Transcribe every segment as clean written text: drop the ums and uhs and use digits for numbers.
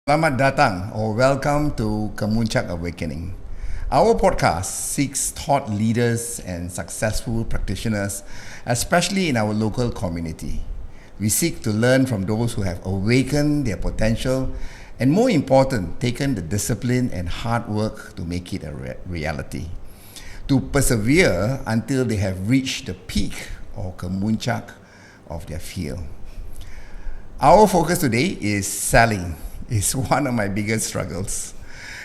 Selamat datang or welcome to Kemuncak Awakening. Our podcast seeks thought leaders and successful practitioners, especially in our local community. We seek to learn from those who have awakened their potential and, more important, taken the discipline and hard work to make it a reality. To persevere until they have reached the peak or Kemuncak of their field. Our focus today is selling. Is one of my biggest struggles.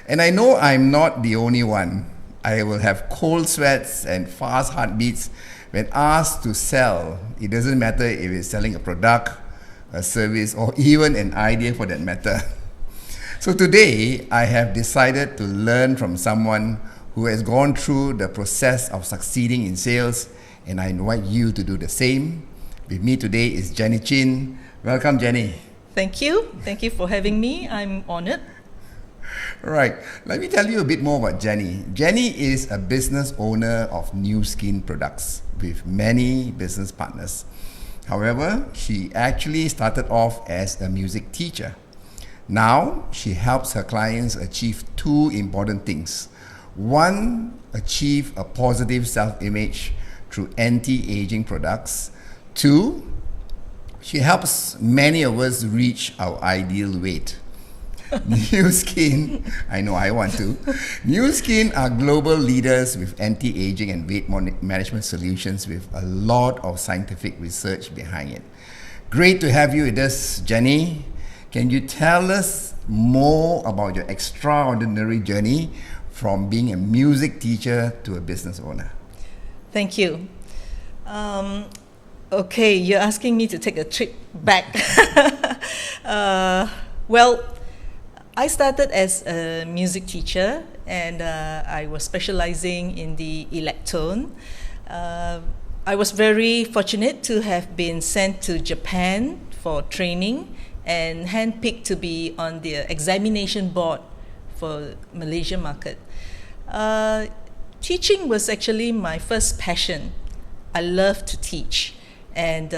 And I know I'm not the only one. I will have cold sweats and fast heartbeats when asked to sell. It doesn't matter if it's selling a product, a service, or even an idea for that matter. So today, I have decided to learn from someone who has gone through the process of succeeding in sales, and I invite you to do the same. With me today is Jenny Chin. Welcome, Jenny. Thank you. Thank you for having me. I'm honored. Right. Let me tell you a bit more about Jenny. Jenny is a business owner of New Skin Products with many business partners. However, she actually started off as a music teacher. Now, she helps her clients achieve two important things. One, achieve a positive self-image through anti-aging products. Two, she helps many of us reach our ideal weight. New Skin, I know I want to. New Skin are global leaders with anti-aging and weight management solutions with a lot of scientific research behind it. Great to have you with us, Jenny. Can you tell us more about your extraordinary journey from being a music teacher to a business owner? Thank you. Okay, you're asking me to take a trip back. Well, I started as a music teacher and I was specializing in the electone. I was very fortunate to have been sent to Japan for training and handpicked to be on the examination board for Malaysia market. Teaching was actually my first passion. I love to teach. And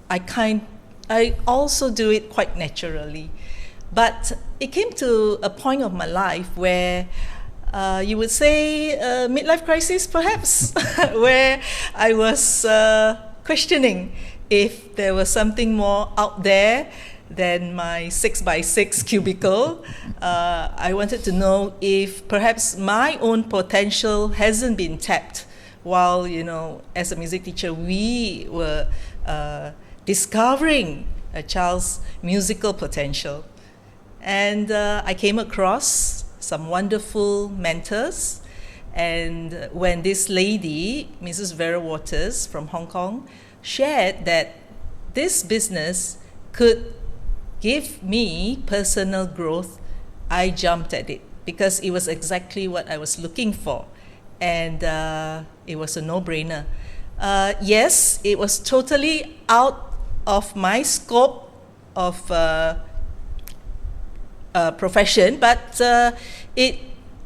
I also do it quite naturally. But it came to a point of my life where you would say a midlife crisis perhaps, where I was questioning if there was something more out there than my 6x6 cubicle. I wanted to know if perhaps my own potential hasn't been tapped. While, as a music teacher, we were discovering a child's musical potential. And I came across some wonderful mentors. And when this lady, Mrs. Vera Waters from Hong Kong, shared that this business could give me personal growth, I jumped at it because it was exactly what I was looking for. And it was a no-brainer. Yes, it was totally out of my scope of profession, but it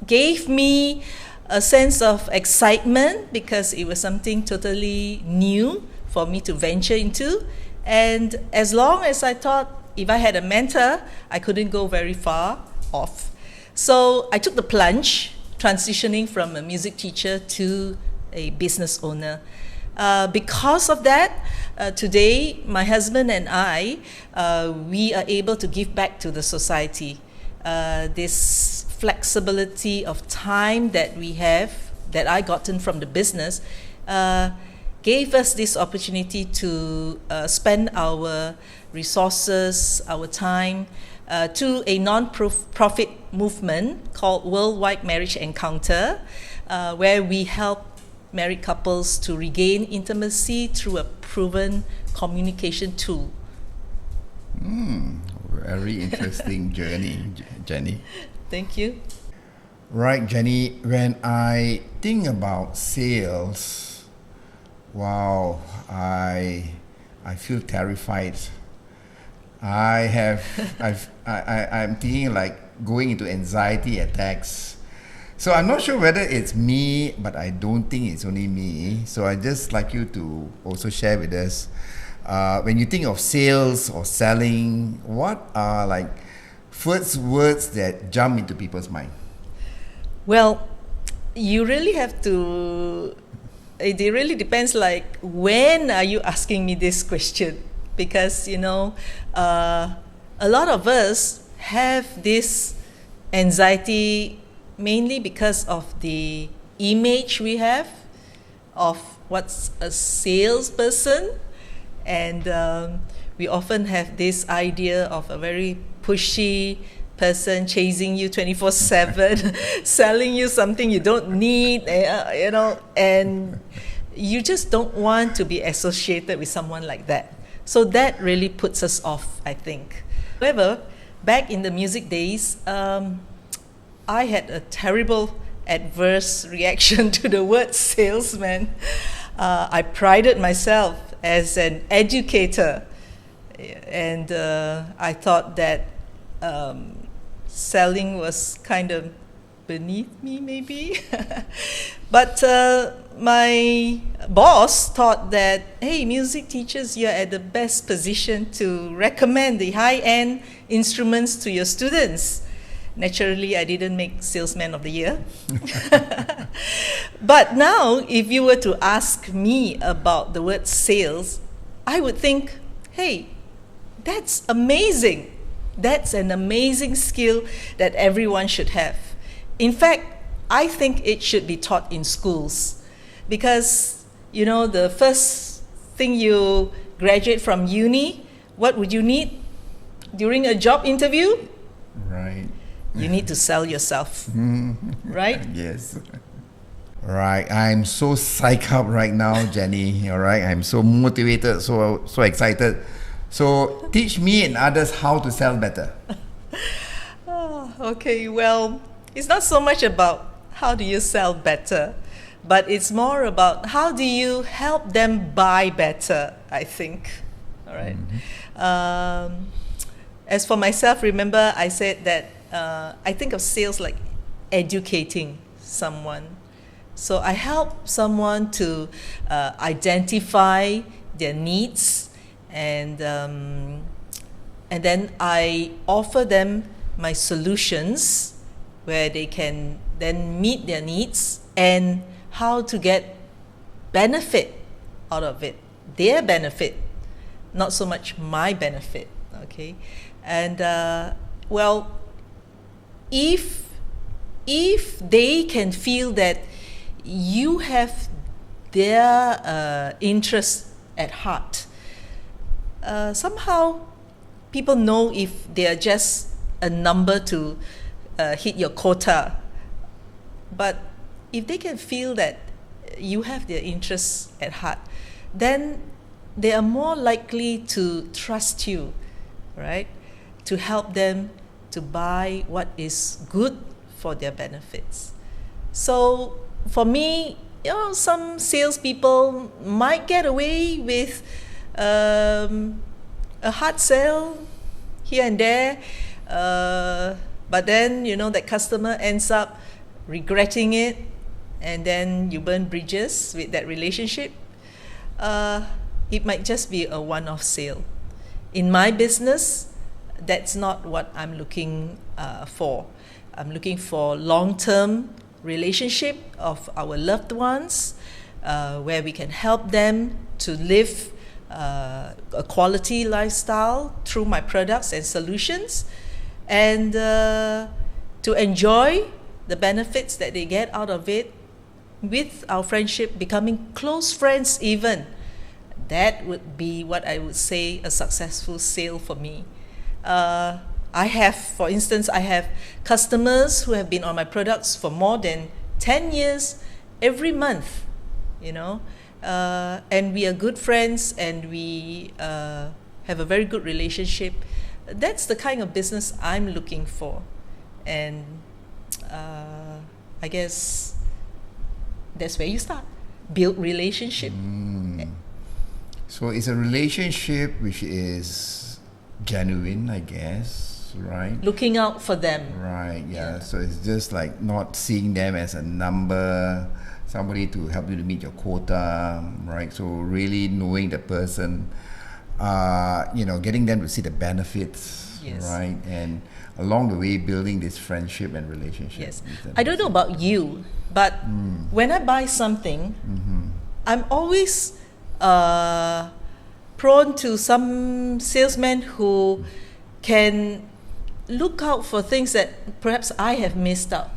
gave me a sense of excitement because it was something totally new for me to venture into. And as long as I thought if I had a mentor, I couldn't go very far off. So I took the plunge, transitioning from a music teacher to a business owner. Because of that, today my husband and I, we are able to give back to the society. This flexibility of time that we have, that I gotten from the business, gave us this opportunity to spend our resources, our time, to a non-profit movement called Worldwide Marriage Encounter, where we help married couples to regain intimacy through a proven communication tool. Very interesting journey, Jenny. Thank you. Right, Jenny, when I think about sales, wow, I feel terrified. I'm thinking like going into anxiety attacks. So I'm not sure whether it's me, but I don't think it's only me. So I just like you to also share with us, when you think of sales or selling, what are like first words that jump into people's mind? Well, you really have to. It really depends. Like, when are you asking me this question? Because a lot of us have this anxiety mainly because of the image we have of what's a salesperson, and we often have this idea of a very pushy person chasing you 24/7, selling you something you don't need, and you just don't want to be associated with someone like that. So that really puts us off, I think. However, back in the music days, I had a terrible adverse reaction to the word salesman. I prided myself as an educator, and I thought that selling was kind of beneath me, maybe. But my boss thought that, hey, music teachers, you're at the best position to recommend the high-end instruments to your students. Naturally, I didn't make Salesman of the Year. But now, if you were to ask me about the word sales, I would think, hey, that's amazing. That's an amazing skill that everyone should have. In fact, I think it should be taught in schools, because, the first thing you graduate from uni, what would you need during a job interview? Right. You need to sell yourself, right? Yes. Right. I'm so psyched up right now, Jenny. All right. I'm so motivated, so excited. So teach me and others how to sell better. Okay, well, it's not so much about how do you sell better, but it's more about how do you help them buy better, I think. All right. As for myself, remember I said that I think of sales like educating someone. So I help someone to identify their needs, and then I offer them my solutions where they can then meet their needs and how to get benefit out of it, their benefit, not so much my benefit. Okay, and well, if they can feel that you have their interest at heart, somehow people know if they are just a number to hit your quota. But if they can feel that you have their interests at heart, then they are more likely to trust you, right? To help them to buy what is good for their benefits. So for me, some salespeople might get away with a hard sell here and there, but then that customer ends up regretting it, and then you burn bridges with that relationship. It might just be a one-off sale. In my business, that's not what I'm looking for. I'm looking for long-term relationship of our loved ones, where we can help them to live a quality lifestyle through my products and solutions, and to enjoy the benefits that they get out of it with our friendship, becoming close friends even. That would be what I would say a successful sale for me. For instance, I have customers who have been on my products for more than 10 years every month, and we are good friends, and we have a very good relationship. That's the kind of business I'm looking for. And I guess that's where you start. Build relationship. So it's a relationship which is genuine, I guess, right? Looking out for them. Right, yeah. So it's just like not seeing them as a number, somebody to help you to meet your quota, right? So really knowing the person, getting them to see the benefits, Yes. right? And along the way, building this friendship and relationship. Yes. with them. I don't know about you, but when I buy something, I'm always prone to some salesmen who can look out for things that perhaps I have missed out.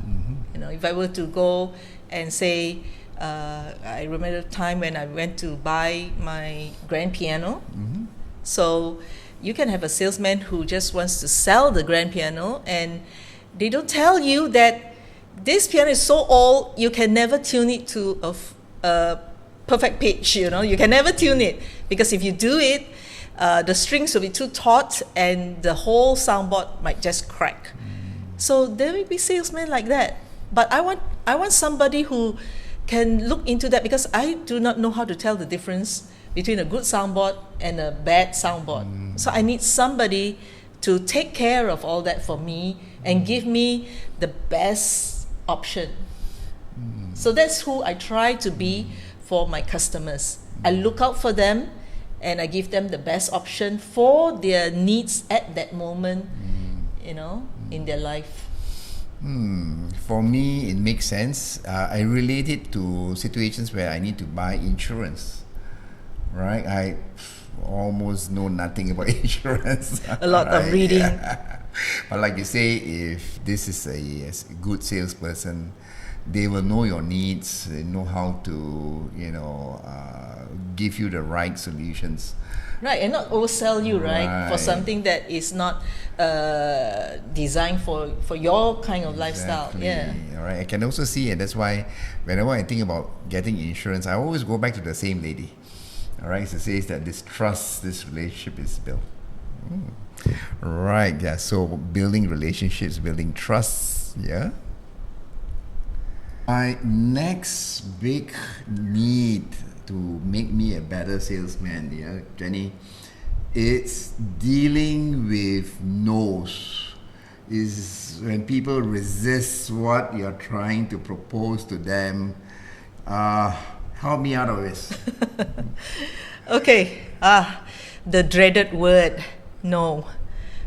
You know, if I were to go and say, I remember a time when I went to buy my grand piano. So you can have a salesman who just wants to sell the grand piano, and they don't tell you that this piano is so old you can never tune it to a perfect pitch. You know, you can never tune it, because if you do it, the strings will be too taut and the whole soundboard might just crack. So there will be salesmen like that, but I want somebody who can look into that, because I do not know how to tell the difference between a good soundboard and a bad soundboard. So I need somebody to take care of all that for me and give me the best option. So that's who I try to be for my customers. I look out for them and I give them the best option for their needs at that moment, you know, in their life. For me, it makes sense. I relate it to situations where I need to buy insurance. Right, I almost know nothing about insurance. A lot of reading. Yeah. But like you say, if this is a good salesperson, they will know your needs, they know how to, give you the right solutions. Right, and not oversell you, right, for something that is not designed for your kind of lifestyle. Yeah. All right. I can also see, and that's why whenever I think about getting insurance, I always go back to the same lady. All right, so it says that this trust, this relationship is built. Right, yeah. So building relationships, building trust, yeah. My next big need to make me a better salesman, yeah, Jenny, it's dealing with no's. Is when people resist what you're trying to propose to them. Help me out of this. Okay, the dreaded word, no.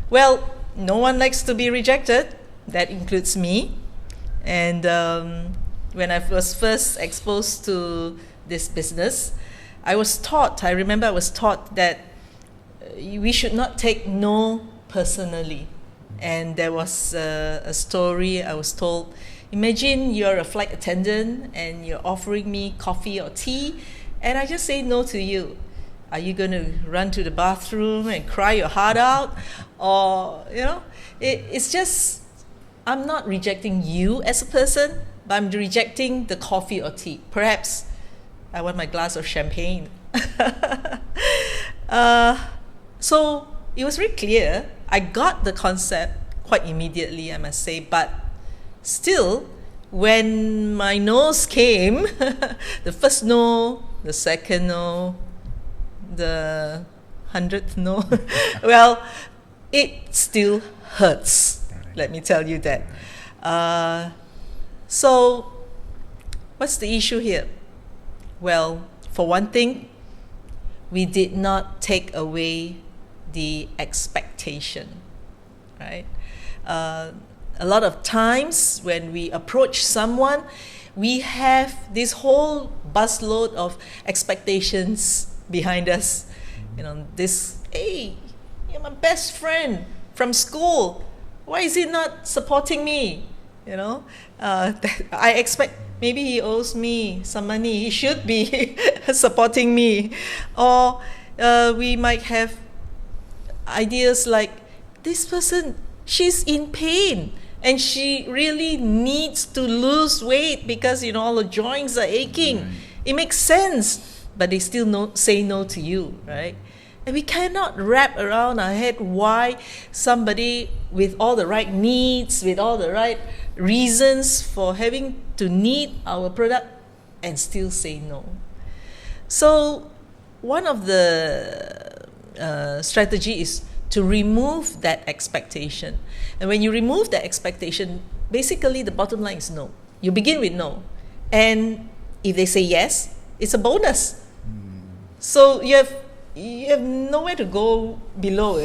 Well, no one likes to be rejected. That includes me. And when I was first exposed to this business, I remember I was taught that we should not take no personally. And there was a story I was told. Imagine you're a flight attendant and you're offering me coffee or tea, and I just say no to you. Are you going to run to the bathroom and cry your heart out? Or, it's just, I'm not rejecting you as a person, but I'm rejecting the coffee or tea. Perhaps I want my glass of champagne. So it was very clear. I got the concept quite immediately, I must say, but still, when my no's came, the first no, the second no, the 100th no, well, it still hurts. Let me tell you that. So, what's the issue here? Well, for one thing, we did not take away the expectation, right? A lot of times when we approach someone, we have this whole busload of expectations behind us. Hey, you're my best friend from school. Why is he not supporting me? I expect maybe he owes me some money. He should be supporting me. Or we might have ideas like, this person, she's in pain and she really needs to lose weight because all the joints are aching. It makes sense, but they still say no to you, right? And we cannot wrap around our head why somebody with all the right needs, with all the right reasons for having to need our product and still say no. So one of the strategy is to remove that expectation. And when you remove that expectation, basically the bottom line is no. You begin with no. And if they say yes, it's a bonus. So you you have nowhere to go below.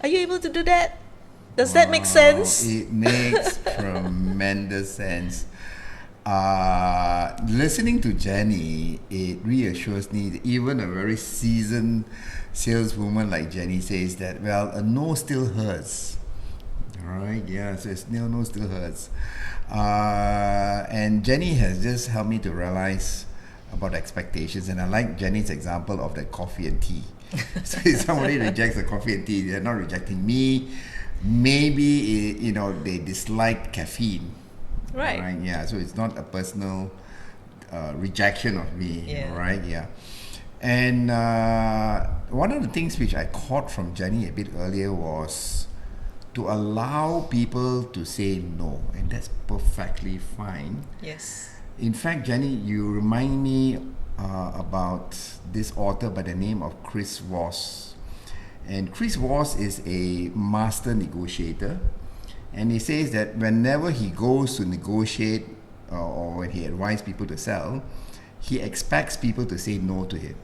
Are you able to do that? Does that make sense? It makes tremendous sense. Listening to Jenny, it reassures me that even a very seasoned saleswoman like Jenny says that, well, a no still hurts. All right, yeah, so it's no still hurts. And Jenny has just helped me to realize about expectations, and I like Jenny's example of the coffee and tea. So if somebody rejects the coffee and tea, they're not rejecting me. Maybe they dislike caffeine. Right. Yeah. So it's not a personal rejection of me. Yeah. Right. Yeah. And one of the things which I caught from Jenny a bit earlier was to allow people to say no, and that's perfectly fine. Yes. In fact, Jenny, you remind me about this author by the name of Chris Voss. And Chris Voss is a master negotiator. And he says that whenever he goes to negotiate or when he advises people to sell, he expects people to say no to him.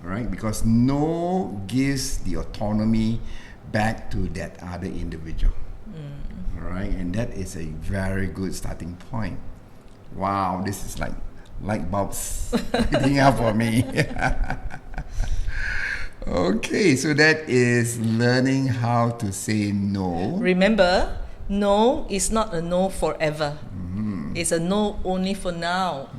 Right? Because no gives the autonomy back to that other individual. Right? And that is a very good starting point. Wow, this is like light bulbs lighting up for me. Okay, so that is learning how to say no. Remember, no is not a no forever. It's a no only for now.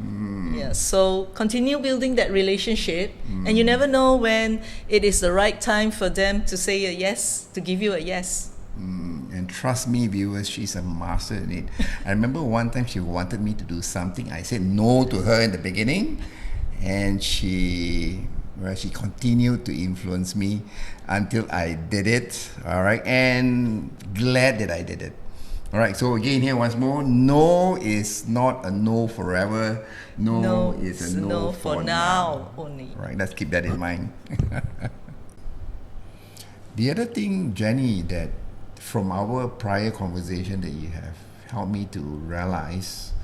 Yeah, so continue building that relationship, and you never know when it is the right time for them to say a yes, to give you a yes. And trust me, viewers, she's a master in it. I remember one time she wanted me to do something. I said no to her in the beginning, and she continued to influence me until I did it. All right, and glad that I did it. All right, so again here once more, no is not a no forever. No is a no for now only. All right, let's keep that in mind. The other thing, Jenny, that from our prior conversation that you have helped me to realize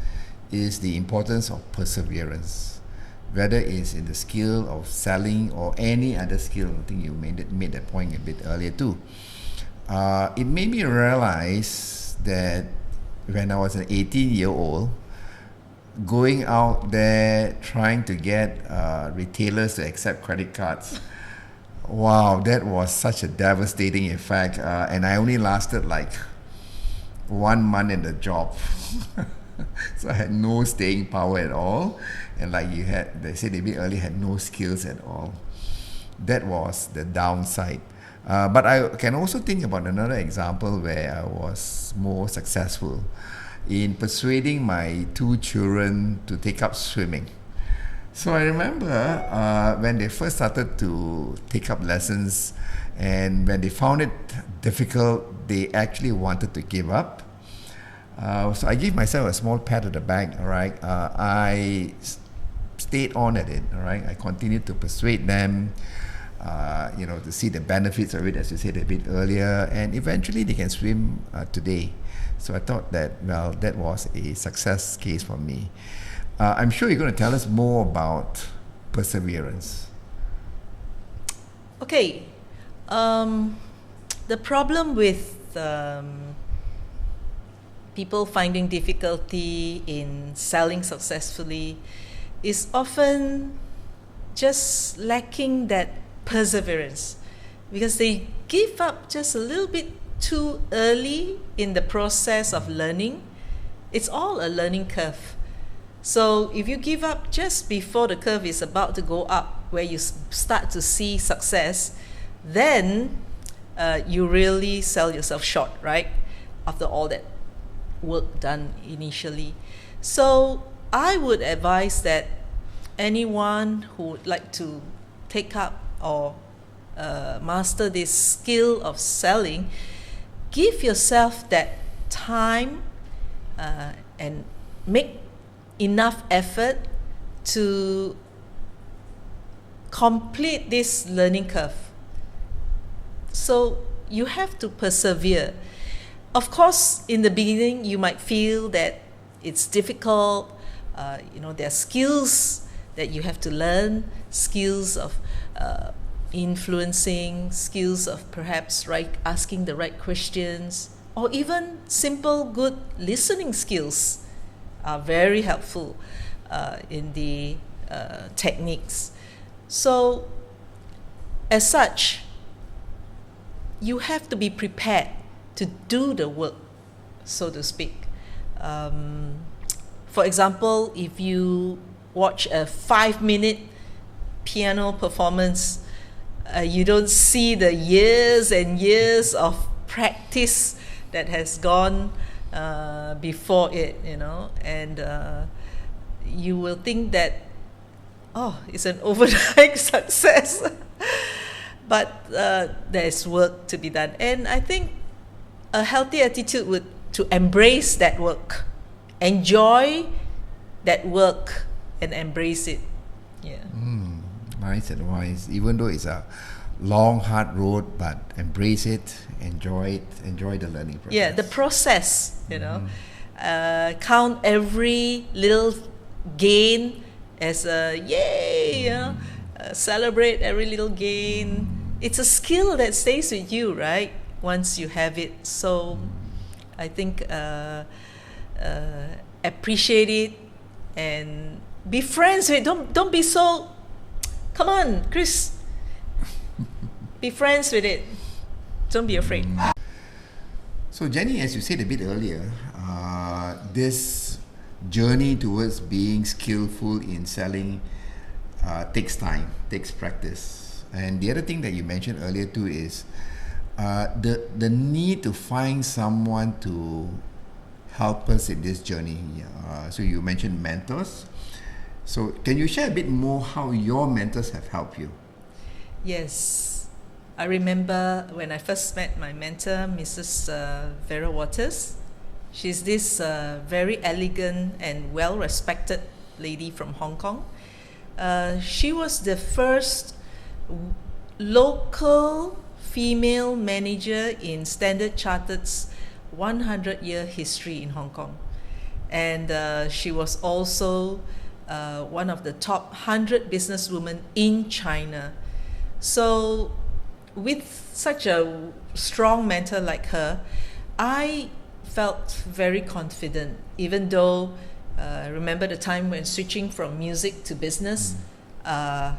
is the importance of perseverance, whether it's in the skill of selling or any other skill. I think you made that point a bit earlier too. It made me realize that when I was an 18-year-old, going out there trying to get retailers to accept credit cards, wow, that was such a devastating effect, and I only lasted like 1 month in the job. So I had no staying power at all, and like they said a bit earlier, had no skills at all. That was the downside. But I can also think about another example where I was more successful in persuading my 2 children to take up swimming. So I remember when they first started to take up lessons, and when they found it difficult, they actually wanted to give up. So I gave myself a small pat on the back. All right, I stayed on at it. All right, I continued to persuade them, to see the benefits of it, as you said a bit earlier, and eventually they can swim today. So I thought that, well, that was a success case for me. I'm sure you're going to tell us more about perseverance. Okay, the problem with people finding difficulty in selling successfully is often just lacking that perseverance, because they give up just a little bit too early in the process of learning. It's all a learning curve. So if you give up just before the curve is about to go up, where you start to see success, then you really sell yourself short, right? After all that work done initially. So I would advise that anyone who would like to take up or master this skill of selling, give yourself that time and make enough effort to complete this learning curve. So you have to persevere. Of course, in the beginning, you might feel that it's difficult. There are skills that you have to learn, skills of influencing, skills of perhaps asking the right questions, or even simple good listening skills are very helpful in the techniques. So as such, you have to be prepared to do the work, so to speak. For example, if you watch a 5-minute piano performance, you don't see the years and years of practice that has gone before it, and you will think that, it's an overnight success. But there's work to be done. And I think a healthy attitude would to embrace that work, enjoy that work, and embrace it. Yeah. Nice advice. Even though it's a long, hard road, but embrace it, enjoy the learning process. Yeah, the process, count every little gain as a yay, celebrate every little gain. It's a skill that stays with you, right? Once you have it. So I think appreciate it and be friends with it. Don't be so, come on, Chris. Be friends with it. Don't be afraid. So Jenny, as you said a bit earlier, this journey towards being skillful in selling takes time, takes practice. And the other thing that you mentioned earlier too is the need to find someone to help us in this journey. So you mentioned mentors. So can you share a bit more how your mentors have helped you? Yes. I remember when I first met my mentor, Mrs. Vera Waters. She's this very elegant and well-respected lady from Hong Kong. She was the first local female manager in Standard Chartered's 100-year history in Hong Kong. And she was also one of the top 100 businesswomen in China. So with such a strong mentor like her, I felt very confident, even though I remember the time when switching from music to business, I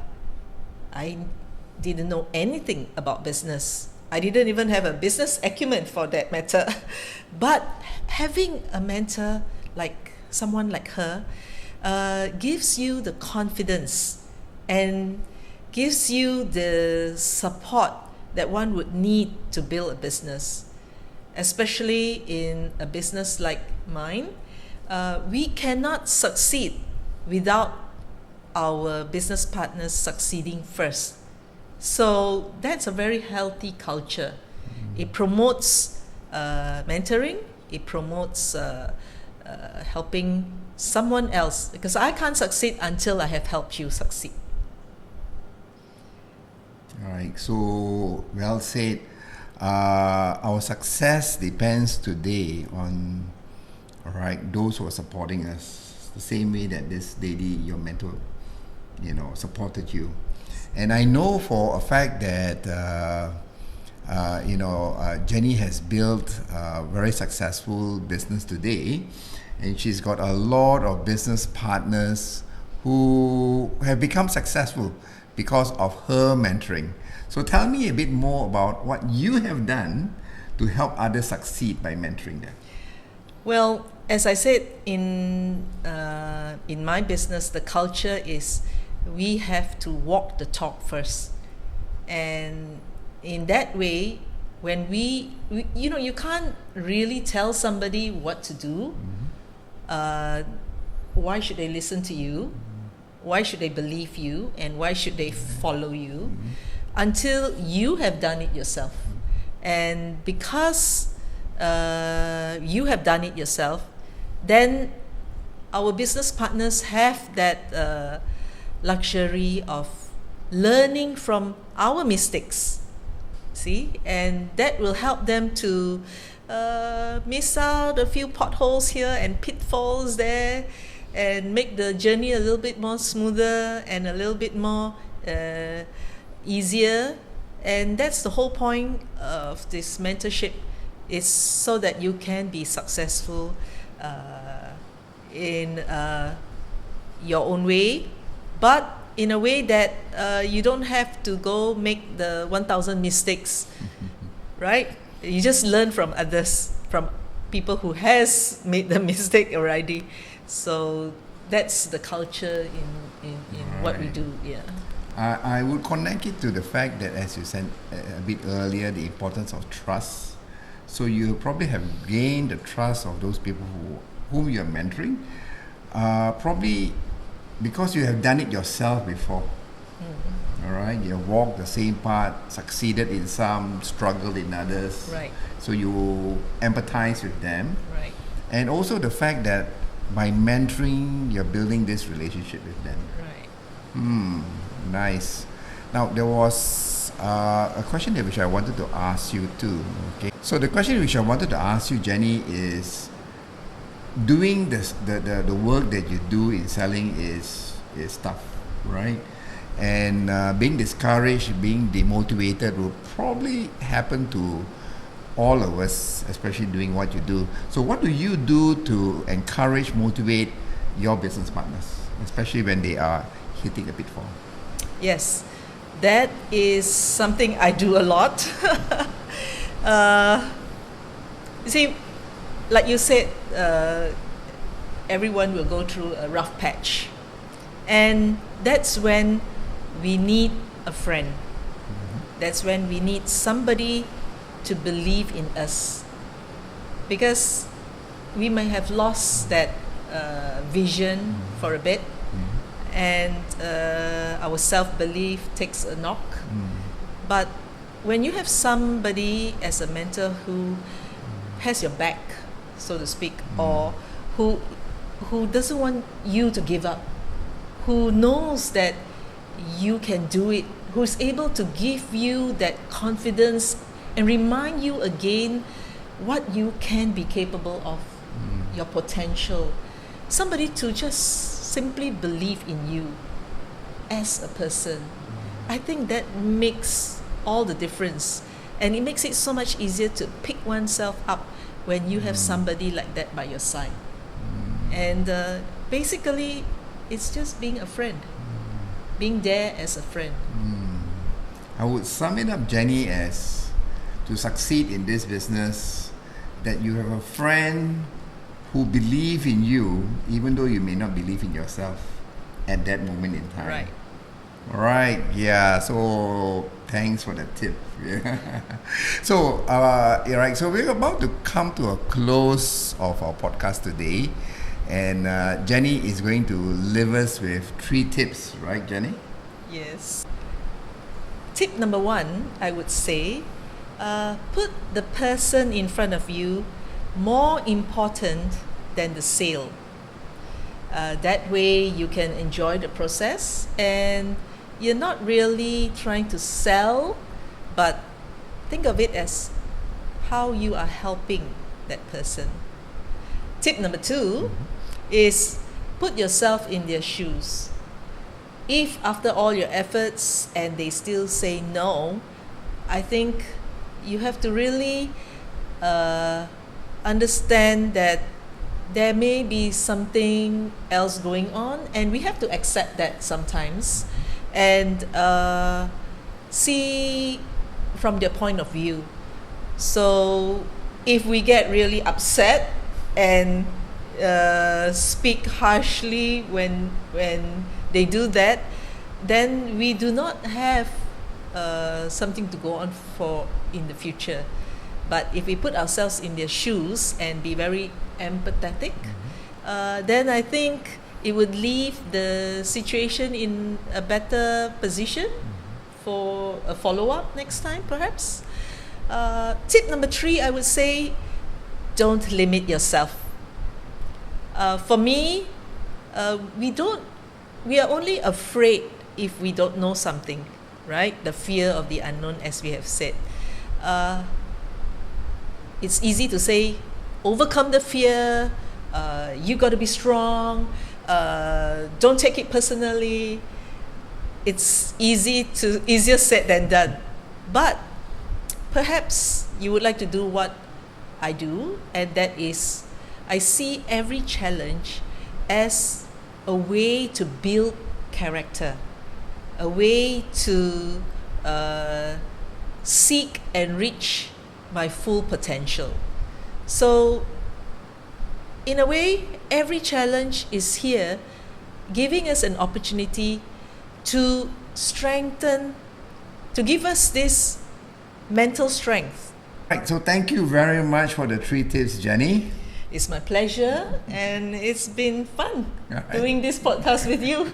didn't know anything about business. I didn't even have a business acumen for that matter. But having a mentor like someone like her gives you the confidence and gives you the support that one would need to build a business. Especially in a business like mine, we cannot succeed without our business partners succeeding first. So that's a very healthy culture. It promotes mentoring, it promotes helping someone else, because I can't succeed until I have helped you succeed. All right, so well said. Our success depends today on, all right, those who are supporting us, the same way that this lady, your mentor, supported you. And I know for a fact that Jenny has built a very successful business today, and she's got a lot of business partners who have become successful because of her mentoring. So tell me a bit more about what you have done to help others succeed by mentoring them. Well, as I said, in my business, the culture is we have to walk the talk first. And in that way, when we you can't really tell somebody what to do. Why should they listen to you? Why should they believe you? And why should they follow you? Until you have done it yourself. And because you have done it yourself, then our business partners have that luxury of learning from our mistakes. See? And that will help them to miss out a few potholes here and pitfalls there. and make the journey a little bit more smoother and a little bit more easier. And that's the whole point of this mentorship, is so that you can be successful in your own way, but in a way that you don't have to go make the 1,000 mistakes, right? You just learn from others, from people who has made the mistake already. So that's the culture in what we do. Yeah. I would connect it to the fact that, as you said a bit earlier, the importance of trust. So you probably have gained the trust of those people whom you're mentoring, probably because you have done it yourself before. All right, you have walked the same path, succeeded in some, struggled in others. Right. So you empathize with them. Right. And also the fact that by mentoring, you're building this relationship with them. Right. Nice. Now, there was a question which I wanted to ask you too. Okay. So the question which I wanted to ask you, Jenny, is doing this, the work that you do in selling is tough, right? And being discouraged, being demotivated will probably happen to all of us, especially doing what you do. So what do you do to encourage, motivate your business partners, especially when they are hitting a pitfall? Yes, that is something I do a lot. You see, like you said, everyone will go through a rough patch. And that's when we need a friend. That's when we need somebody to believe in us. Because we may have lost that vision for a bit, and our self-belief takes a knock. But when you have somebody as a mentor who has your back, so to speak, or who doesn't want you to give up, who knows that you can do it, who's able to give you that confidence and remind you again what you can be capable of, your potential. Somebody to just simply believe in you as a person. I think that makes all the difference, and it makes it so much easier to pick oneself up when you have somebody like that by your side. And basically, it's just being a friend, being there as a friend. I would sum it up, Jenny, as to succeed in this business, that you have a friend who believe in you, even though you may not believe in yourself at that moment in time. Right. All right. Yeah. So thanks for the tip. Yeah. So, right. So we're about to come to a close of our podcast today, and Jenny is going to leave us with 3 tips. Right, Jenny? Yes. Tip number 1, I would say, put the person in front of you more important than the sale. That way you can enjoy the process, and you're not really trying to sell, but think of it as how you are helping that person. Tip number 2 is put yourself in their shoes. If after all your efforts and they still say no, I think you have to really understand that there may be something else going on, and we have to accept that sometimes, and see from their point of view. So if we get really upset and speak harshly when they do that, then we do not have something to go on for in the future. But if we put ourselves in their shoes and be very empathetic, then I think it would leave the situation in a better position for a follow-up next time, perhaps. Tip number 3, I would say, don't limit yourself. For me, we are only afraid if we don't know something, right? The fear of the unknown, as we have said. It's easy to say, overcome the fear, you got to be strong. Don't take it personally. It's easier said than done. But perhaps you would like to do what I do, and that is I see every challenge as a way to build character, a way to seek and reach my full potential. So, in a way, every challenge is here giving us an opportunity to strengthen, to give us this mental strength. Right, so thank you very much for the 3 tips, Jenny. It's my pleasure, and it's been fun Right. doing this podcast with you.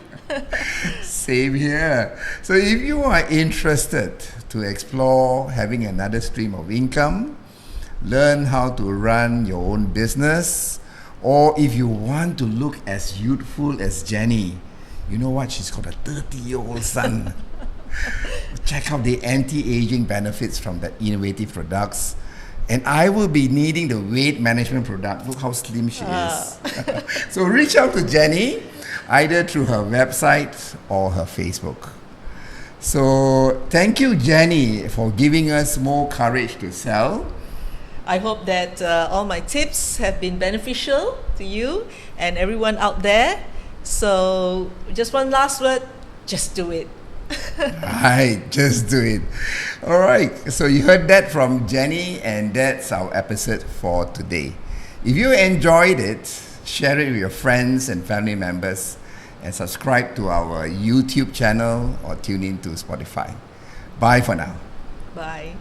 Same here. So if you are interested to explore having another stream of income, learn how to run your own business, or if you want to look as youthful as Jenny, you know what? She's got a 30-year-old son. Check out the anti-aging benefits from the innovative products. And I will be needing the weight management product. Look how slim she is. So reach out to Jenny, either through her website or her Facebook. So thank you, Jenny, for giving us more courage to sell. I hope that all my tips have been beneficial to you and everyone out there. So just one last word, just do it. Right, just do it. All right, so you heard that from Jenny, and that's our episode for today. If you enjoyed it, share it with your friends and family members, and subscribe to our YouTube channel or tune in to Spotify. Bye for now. Bye.